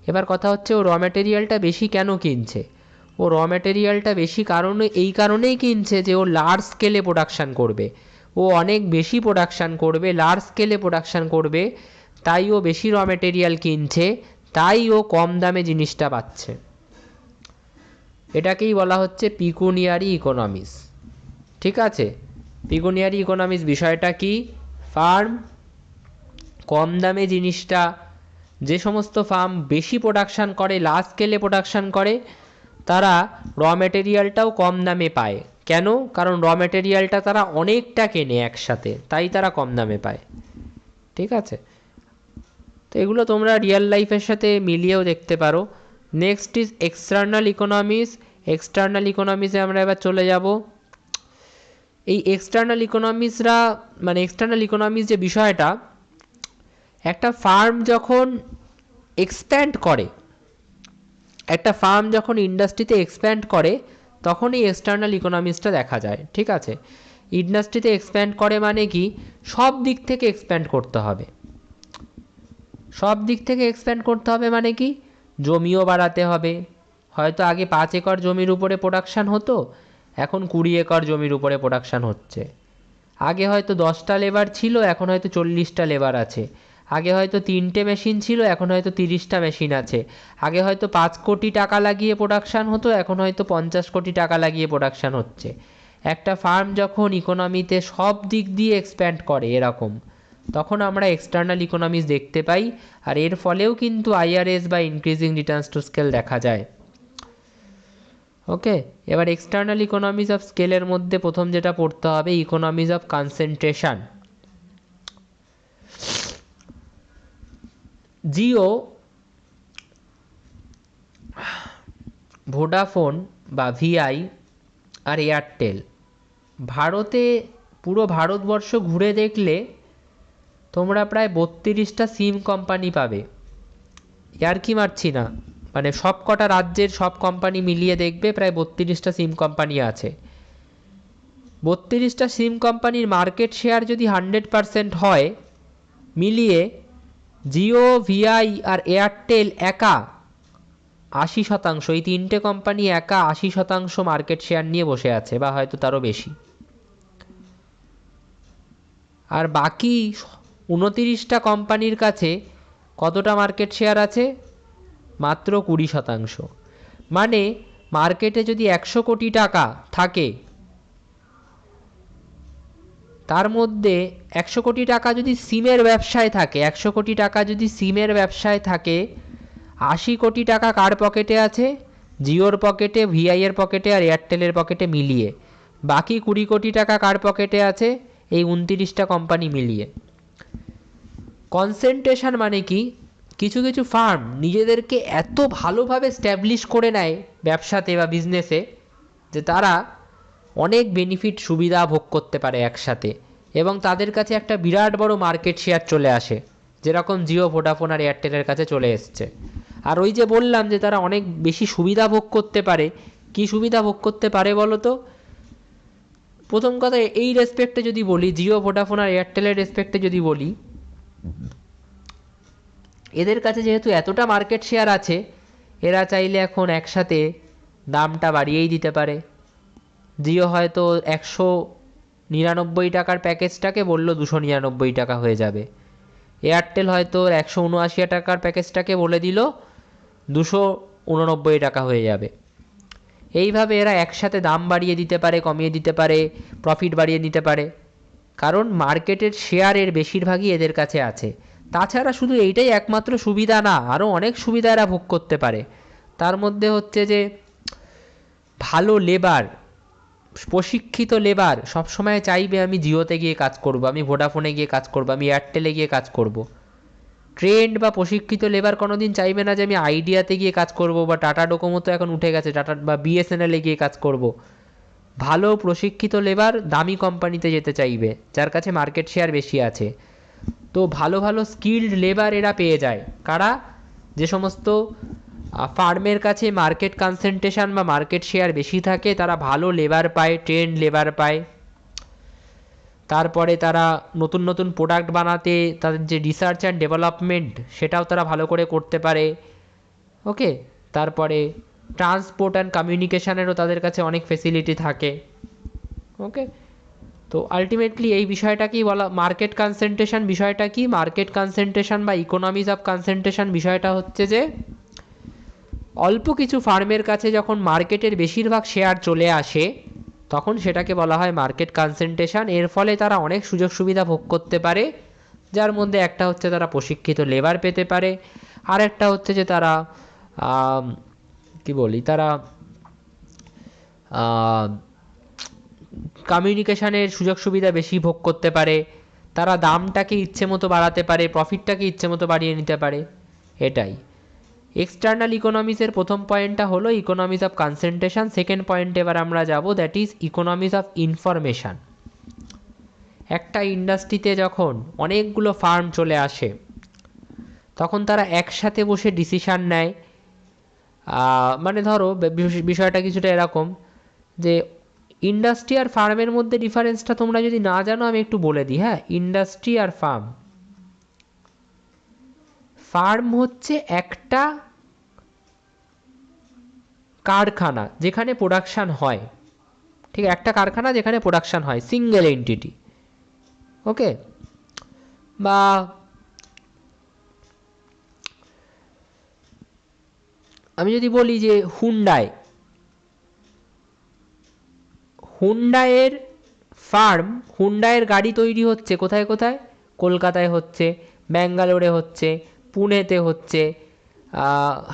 এবার কথা হচ্ছে, ও র ম্যাটেরিয়ালটা বেশি কেন কিনছে? ও র ম্যাটেরিয়ালটা বেশি এই কারণেই কিনছে যে ও লার্জ স্কেলে প্রোডাকশান করবে, ও অনেক বেশি প্রোডাকশান করবে, লার্জ স্কেলে প্রোডাকশান করবে, তাই ও বেশি র ম্যাটেরিয়াল কিনছে, তাই ও কম দামে জিনিসটা পাচ্ছে। এটাকেই বলা হচ্ছে পিকুনিয়ারি ইকোনমিক্স। ঠিক আছে, পিকুনিয়ারি ইকোনমিক্স বিষয়টা কি, ফার্ম কম দামে জিনিসটা, যে সমস্ত ফার্ম বেশি প্রোডাকশান করে, লার্জ স্কেলে প্রোডাকশান করে, তারা র ম্যাটেরিয়ালটাও কম দামে পায়। কেন? কারণ র ম্যাটেরিয়ালটা তারা অনেকটা কেনে একসাথে, তাই তারা কম দামে পায়। ঠিক আছে, তো এগুলো তোমরা রিয়েল লাইফের সাথে মিলিয়েও দেখতে পারো। Next is external economics. External ইকোনমিক্সে আমরা এবার চলে যাব। এই এক্সটার্নাল ইকোনমিক্সরা, মানে এক্সটার্নাল ইকোনমিক্স যে বিষয়টা, একটা ফার্ম যখন এক্সপ্যান্ড করে, একটা ফার্ম যখন ইন্ডাস্ট্রিতে এক্সপ্যান্ড করে, তখন এই এক্সটার্নাল ইকোনমিক্সটা দেখা যায়। ঠিক আছে, ইন্ডাস্ট্রিতে এক্সপ্যান্ড করে মানে কি, সব দিক থেকে এক্সপ্যান্ড করতে হবে। সব দিক থেকে এক্সপ্যান্ড করতে হবে মানে কি, জমিও বাড়াতে হবে। হয়তো আগে 5 একর জমির উপরে প্রোডাকশান হতো, এখন 20 একর জমির উপরে প্রোডাকশান হচ্ছে। আগে হয়তো 10টা লেবার ছিল, এখন হয়তো 40টা লেবার আছে। আগে হয়তো 3টে মেশিন ছিল, এখন হয়তো 30টা মেশিন আছে। আগে হয়তো 5 কোটি টাকা লাগিয়ে প্রোডাকশান হতো, এখন হয়তো 50 কোটি টাকা লাগিয়ে প্রোডাকশান হচ্ছে। একটা ফার্ম যখন ইকোনমিতে সব দিক দিয়ে এক্সপ্যান্ড করে এরকম, তখন আমরা এক্সটার্নাল ইকোনমিক্স দেখতে পাই। আর এর ফলেও কিন্তু আইআরএস বা ইনক্রিজিং রিটার্নস টু স্কেল দেখা যায়। ওকে, এবার এক্সটার্নাল ইকোনমিক্স অফ স্কেলের মধ্যে প্রথম যেটা পড়তে হবে, economics of concentration. Jio, Vodafone বা ভিআই আর এয়ারটেল, ভারতে পুরো ভারতবর্ষ ঘুরে দেখলে তোমরা প্রায় 32টা সিম কোম্পানি পাবে। আর কি মারছি না, মানে সব কটা রাজ্যের সব কোম্পানি মিলিয়ে দেখবে প্রায় 32টা সিম কোম্পানি আছে। 32টা সিম কোম্পানির মার্কেট শেয়ার যদি 100% হয়, মিলিয়ে জিও, ভিআই আর এয়ারটেল একা 80%, এই তিনটে কোম্পানি একা 80% মার্কেট শেয়ার নিয়ে বসে আছে, বা হয়তো তারও বেশি। আর বাকি 29টা কোম্পানির কাছে কতটা মার্কেট শেয়ার আছে? মাত্র 20%। মানে মার্কেটে যদি 100 কোটি টাকা থাকে, তার মধ্যে 100 কোটি টাকা যদি সিমের ব্যবসায় থাকে, 100 কোটি টাকা যদি সিমের ব্যবসায় থাকে, 80 কোটি টাকা কার পকেটে আছে? জিওর পকেটে, ভিআই এর পকেটে আর এয়ারটেলের পকেটে মিলিয়ে। বাকি 20 কোটি টাকা কার পকেটে আছে? এই 29টা কোম্পানি মিলিয়ে। কনসেন্ট্রেশন মানে কি? কিছু কিছু ফার্ম নিজেদেরকে এত ভালোভাবে স্ট্যাবলিশ করে নেয় ব্যবসাতে বা বিজনেসে, যে তারা অনেক বেনিফিট সুবিধা ভোগ করতে পারে একসাথে, এবং তাদের কাছে একটা বিরাট বড় মার্কেট শেয়ার চলে আসে, যেরকম জিও, ভোডাফোন আর এয়ারটেলের কাছে চলে এসছে। আর ওই যে বললাম যে তারা অনেক বেশি সুবিধা ভোগ করতে পারে। কি সুবিধা ভোগ করতে পারে বলো তো? প্রথম কথা, এই রেসপেক্টে যদি বলি, জিও, ভোডাফোন আর এয়ারটেলের রেসপেক্টে যদি বলি, এদের কাছে যেহেতু এতটা মার্কেট শেয়ার আছে, এরা চাইলে এখন একসাথে দামটা বাড়িয়েই দিতে পারে। জিও হয়তো 199 টাকার প্যাকেজটাকে বললো 299 টাকা হয়ে যাবে। এয়ারটেল হয়তো 179 টাকার প্যাকেজটাকে বলে দিল 289 টাকা হয়ে যাবে। এইভাবে এরা একসাথে দাম বাড়িয়ে দিতে পারে, কমিয়ে দিতে পারে, প্রফিট বাড়িয়ে নিতে পারে, কারণ মার্কেটের শেয়ারের বেশিরভাগই এদের কাছে আছে। তাছাড়া শুধু এইটাই একমাত্র সুবিধা না, আরও অনেক সুবিধা এরা ভোগ করতে পারে। তার মধ্যে হচ্ছে যে ভালো লেবার, প্রশিক্ষিত লেবার সবসময় চাইবে আমি জিওতে গিয়ে কাজ করব, আমি ভোডাফোনে গিয়ে কাজ করব, আমি এয়ারটেলে গিয়ে কাজ করব। ট্রেন্ড বা প্রশিক্ষিত লেবার কোনোদিন চাইবে না যে আমি আইডিয়াতে গিয়ে কাজ করব, বা টাটা ডোকোমো তো এখন উঠে গেছে, টাটা বা বিএসএনএলে গিয়ে কাজ করব। ভালো প্রশিক্ষিত লেবার দামি কোম্পানিতে যেতে চাইবে, যার কাছে মার্কেট শেয়ার বেশি আছে। তো ভালো ভালো স্কিল্ড লেবার এরা পেয়ে যায় কারা? যে সমস্ত ফার্মের কাছে মার্কেট কনসেন্ট্রেশন বা মার্কেট শেয়ার বেশি থাকে, তারা ভালো লেবার পায়, ট্রেন্ড লেবার পায়। তারপরে তারা নতুন নতুন প্রোডাক্ট বানাতে তাদের যে রিসার্চ অ্যান্ড ডেভেলপমেন্ট, সেটাও তারা ভালো করে করতে পারে। ওকে, তারপরে ট্রান্সপোর্ট অ্যান্ড কমিউনিকেশানেরও তাদের কাছে অনেক ফেসিলিটি থাকে। ওকে, তো আলটিমেটলি এই বিষয়টাকেই বলা মার্কেট কনসেন্ট্রেশন। বিষয়টা কি? মার্কেট কনসেন্ট্রেশন বা ইকোনমিজ অফ কনসেন্ট্রেশন বিষয়টা হচ্ছে যে অল্প কিছু ফার্মের কাছে যখন মার্কেটের বেশিরভাগ শেয়ার চলে আসে, তখন সেটাকে বলা হয় মার্কেট কনসেন্ট্রেশন। এর ফলে তারা অনেক সুযোগ সুবিধা ভোগ করতে পারে, যার মধ্যে একটা হচ্ছে তারা প্রশিক্ষিত লেবার পেতে পারে, আর একটা হচ্ছে যে তারা কি বলি, তারা কমিউনিকেশানের সুযোগ সুবিধা বেশি ভোগ করতে পারে, তারা দামটাকে ইচ্ছে মতো বাড়াতে পারে, প্রফিটটাকে ইচ্ছে মতো বাড়িয়ে নিতে পারে। এটাই এক্সটার্নাল ইকোনমিক্সের প্রথম পয়েন্টটা হলো ইকোনমিক্স অফ কনসেন্ট্রেশন। সেকেন্ড পয়েন্টে এবার আমরা যাব, that is economics of information. একটা ইন্ডাস্ট্রিতে যখন অনেকগুলো ফার্ম চলে আসে, তখন তারা একসাথে বসে ডিসিশান নেয়। মানে ধরো বিষয়টা কিছুটা এরকম যে ইন্ডাস্ট্রি আর ফার্মের মধ্যে ডিফারেন্সটা তোমরা যদি না জানো আমি একটু বলে দিই। হ্যাঁ, ইন্ডাস্ট্রি আর ফার্ম, ফার্ম হচ্ছে একটা কারখানা যেখানে প্রোডাকশান হয়, ঠিক, একটা কারখানা যেখানে প্রোডাকশান হয়, সিঙ্গেল এন্টিটি। ওকে, বা আমি যদি বলি যে হুন্ডাইয়ের ফার্ম, হুন্ডাইয়ের গাড়ি তৈরি হচ্ছে কোথায় কোথায়? কলকাতায় হচ্ছে, ব্যাঙ্গালোরে হচ্ছে, পুনেতে হচ্ছে,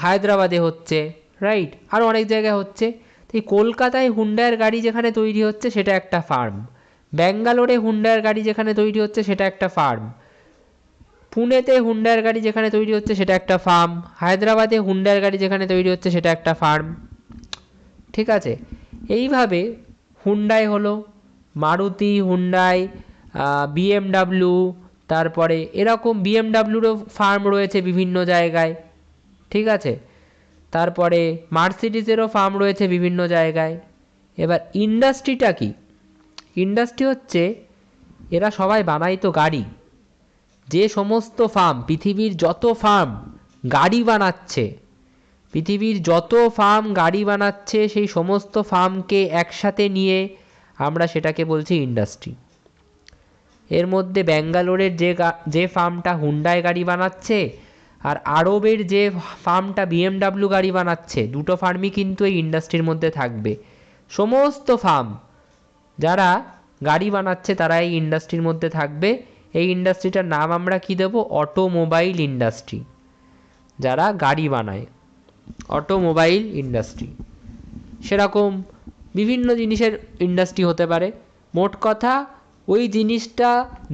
হায়দ্রাবাদে হচ্ছে, রাইট, আরও অনেক জায়গায় হচ্ছে। তো এই কলকাতায় হুন্ডাইয়ের গাড়ি যেখানে তৈরি হচ্ছে সেটা একটা ফার্ম, ব্যাঙ্গালোরে হুন্ডাইয়ের গাড়ি যেখানে তৈরি হচ্ছে সেটা একটা ফার্ম, পুনেতে হুন্ডাইয়ের গাড়ি যেখানে তৈরি হচ্ছে সেটা একটা ফার্ম, হায়দ্রাবাদে হুন্ডাইয়ের গাড়ি যেখানে তৈরি হচ্ছে সেটা একটা ফার্ম। ঠিক আছে, এইভাবে হুন্ডাই হলো, মারুতি, হুন্ডাই, বিএমডাব্লিউ, তারপরে এরকম বিএমডাব্লিউরও ফার্ম রয়েছে বিভিন্ন জায়গায়। ঠিক আছে, তারপরে মার্সিডিজেরও ফার্ম রয়েছে বিভিন্ন জায়গায়। এবার ইন্ডাস্ট্রিটা কি? ইন্ডাস্ট্রি হচ্ছে এরা সবাই বানায় তো গাড়ি। যে সমস্ত ফার্ম, পৃথিবীর যত ফার্ম গাড়ি বানাচ্ছে, পৃথিবীর যত ফার্ম গাড়ি বানাচ্ছে সেই সমস্ত ফার্মকে একসাথে নিয়ে আমরা সেটাকে বলছি ইন্ডাস্ট্রি। এর মধ্যে ব্যাঙ্গালোরের যে ফার্মটা হুন্ডাই গাড়ি বানাচ্ছে আর আরবের যে ফার্মটা BMW গাড়ি বানাচ্ছে, দুটো ফার্মই কিন্তু এই ইন্ডাস্ট্রির মধ্যে থাকবে। সমস্ত ফার্ম যারা গাড়ি বানাচ্ছে তারা এই ইন্ডাস্ট্রির মধ্যে থাকবে। এই ইন্ডাস্ট্রিটার নাম আমরা কি দেবো? Automobile industry. যারা গাড়ি বানায়, অটোমোবাইল ইন্ডাস্ট্রি। সেরকম বিভিন্ন জিনিসের ইন্ডাস্ট্রি হতে পারে। মোট কথা ওই জিনিসটা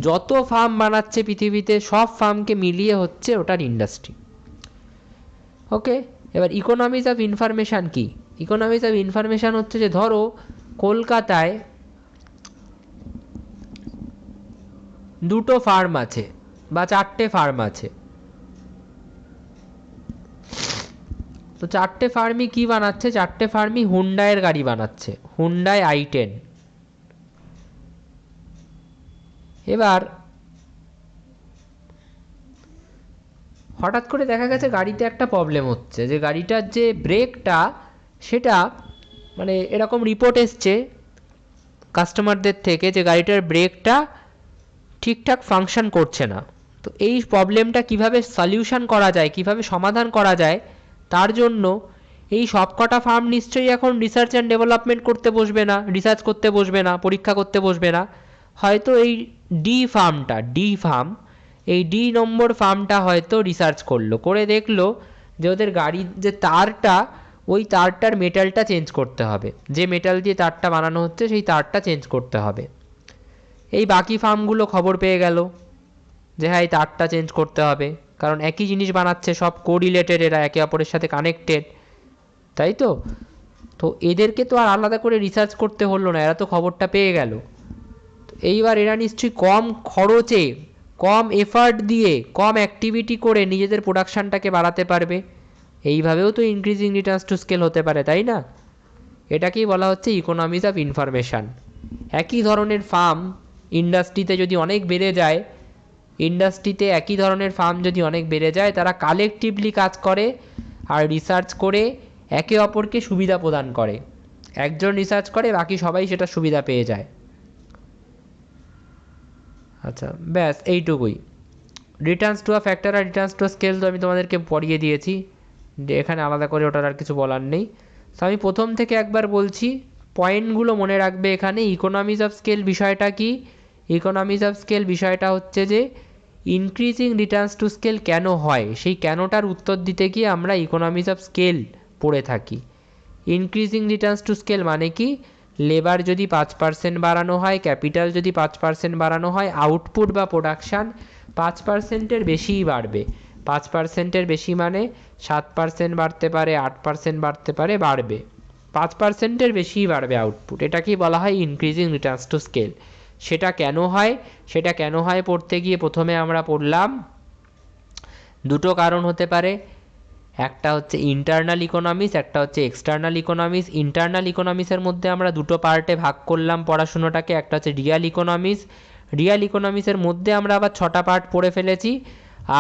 যত ফার্ম বানাচ্ছে পৃথিবীতে সব ফার্মকে মিলিয়ে হচ্ছে ওটার ইন্ডাস্ট্রি। ওকে, এবার ইকোনমিজ অফ ইনফরমেশান কি? ইকোনমিজ অফ ইনফরমেশান হচ্ছে যে ধরো কলকাতায় দুটো ফার্ম আছে বা চারটে ফার্ম আছে, তো চারটে ফার্মই কি বানাচ্ছে? চারটে ফার্মই হুন্ডাইয়ের গাড়ি বানাচ্ছে, হুন্ডাই i10। এবার হঠাৎ করে দেখা গেছে গাড়িতে একটা প্রবলেম হচ্ছে, যে গাড়িটার যে ব্রেকটা সেটা মানে এরকম রিপোর্ট এসছে কাস্টমারদের থেকে যে গাড়িটার ব্রেকটা ঠিকঠাক ফাংশন করছে না। তো এই প্রবলেমটা কিভাবে সলিউশন করা যায়, কিভাবে সমাধান করা যায়, তার জন্য এই সবকটা ফার্ম নিশ্চয়ই এখন রিসার্চ অ্যান্ড ডেভেলপমেন্ট করতে বসবে না, রিসার্চ করতে বসবে না, পরীক্ষা করতে বসবে না। হয়তো এই ডি ফার্ম, এই ডি নম্বর ফার্মটা হয়তো রিসার্চ করলো, করে দেখলো যে ওদের গাড়ির যে তারটা, ওই তারটার মেটালটা চেঞ্জ করতে হবে, যে মেটাল দিয়ে তারটা বানানো হচ্ছে সেই তারটা চেঞ্জ করতে হবে। এই বাকি ফার্মগুলো খবর পেয়ে গেল যে হ্যাঁ এই তারটা চেঞ্জ করতে হবে, কারণ একই জিনিস বানাচ্ছে, সব কোরিলেটেড, এরা একে অপরের সাথে কানেক্টেড, তাই তো? তো এদেরকে তো আর আলাদা করে রিসার্চ করতে হলো না, এরা তো খবরটা পেয়ে গেল। এইবার এরা নিশ্চয়ই কম খরচে, কম এফার্ট দিয়ে, কম অ্যাক্টিভিটি করে নিজেদের প্রোডাকশানটাকে বাড়াতে পারবে। এইভাবেও তো ইনক্রিজিং রিটার্নস টু স্কেল হতে পারে, তাই না? এটাকেই বলা হচ্ছে ইকোনমিজ অফ ইনফরমেশান। একই ধরনের ফার্ম ইন্ডাস্ট্রিতে যদি অনেক বেড়ে যায়, ইন্ডাস্ট্রিতে একই ধরনের ফার্ম যদি অনেক বেড়ে যায়, তারা কালেকটিভলি কাজ করে আর রিসার্চ করে একে অপরকে সুবিধা প্রদান করে। একজন রিসার্চ করে, বাকি সবাই সেটা সুবিধা পেয়ে যায়। আচ্ছা, ব্যাস এইটুকুই। রিটার্নস টু আ ফ্যাক্টর আর রিটার্নস টু স্কেল তো আমি তোমাদেরকে পড়িয়ে দিয়েছি, এখানে আলাদা করে ওটার আর কিছু বলার নেই। তো আমি প্রথম থেকে একবার বলছি, পয়েন্টগুলো মনে রাখবে এখানে। ইকোনমিজ অফ স্কেল বিষয়টা কি? ইকোনমিজ অফ স্কেল বিষয়টা হচ্ছে যে ইনক্রিজিং রিটার্নস টু স্কেল কেন হয়, সেই কেনটার উত্তর দিতে গিয়ে আমরা ইকোনমিজ অফ স্কেল পড়ে থাকি। ইনক্রিজিং রিটার্নস টু স্কেল মানে কি? লেবার যদি 5% বাড়ানো হয়, ক্যাপিটাল যদি 5% বাড়ানো হয়, আউটপুট বা প্রোডাকশান 5%-এর বেশিই বাড়বে। 5%-এর বেশি মানে 7% বাড়তে পারে, 8% বাড়তে পারে, বাড়বে। 5%-এর বেশিই বাড়বে আউটপুট, এটাকেই বলা হয় ইনক্রিজিং রিটার্নস টু স্কেল। সেটা কেন হয়? সেটা কেন হয় পড়তে গিয়ে প্রথমে আমরা পড়লাম দুটো কারণ হতে পারে। একটা হচ্ছে ইন্টারনাল ইকোনমিক্স, একটা হচ্ছে এক্সটার্নাল ইকোনমিক্স। ইন্টারনাল ইকোনমিক্সের মধ্যে আমরা দুটো পার্টে ভাগ করলাম পড়াশুনোটাকে। একটা হচ্ছে রিয়াল ইকোনমিক্স, রিয়াল ইকোনমিক্সের মধ্যে আমরা আবার 6টা পার্ট পড়ে ফেলেছি।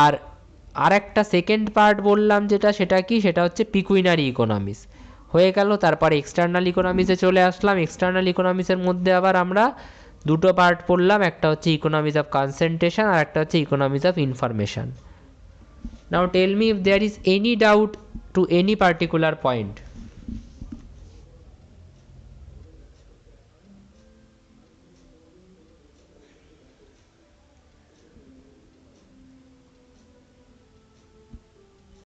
আর একটা সেকেন্ড পার্ট বললাম যেটা, সেটা কি? সেটা হচ্ছে পিকুইনারি ইকোনমিক্স হয়ে গেল। তারপর এক্সটার্নাল ইকোনমিক্সে চলে আসলাম। এক্সটার্নাল ইকোনমিক্সের মধ্যে আবার আমরা দুটো পার্ট পড়লাম, একটা হচ্ছে ইকোনমিক্স অফ কনসেন্ট্রেশন আর একটা হচ্ছে economics of information. Now tell me if there is any doubt to any particular point.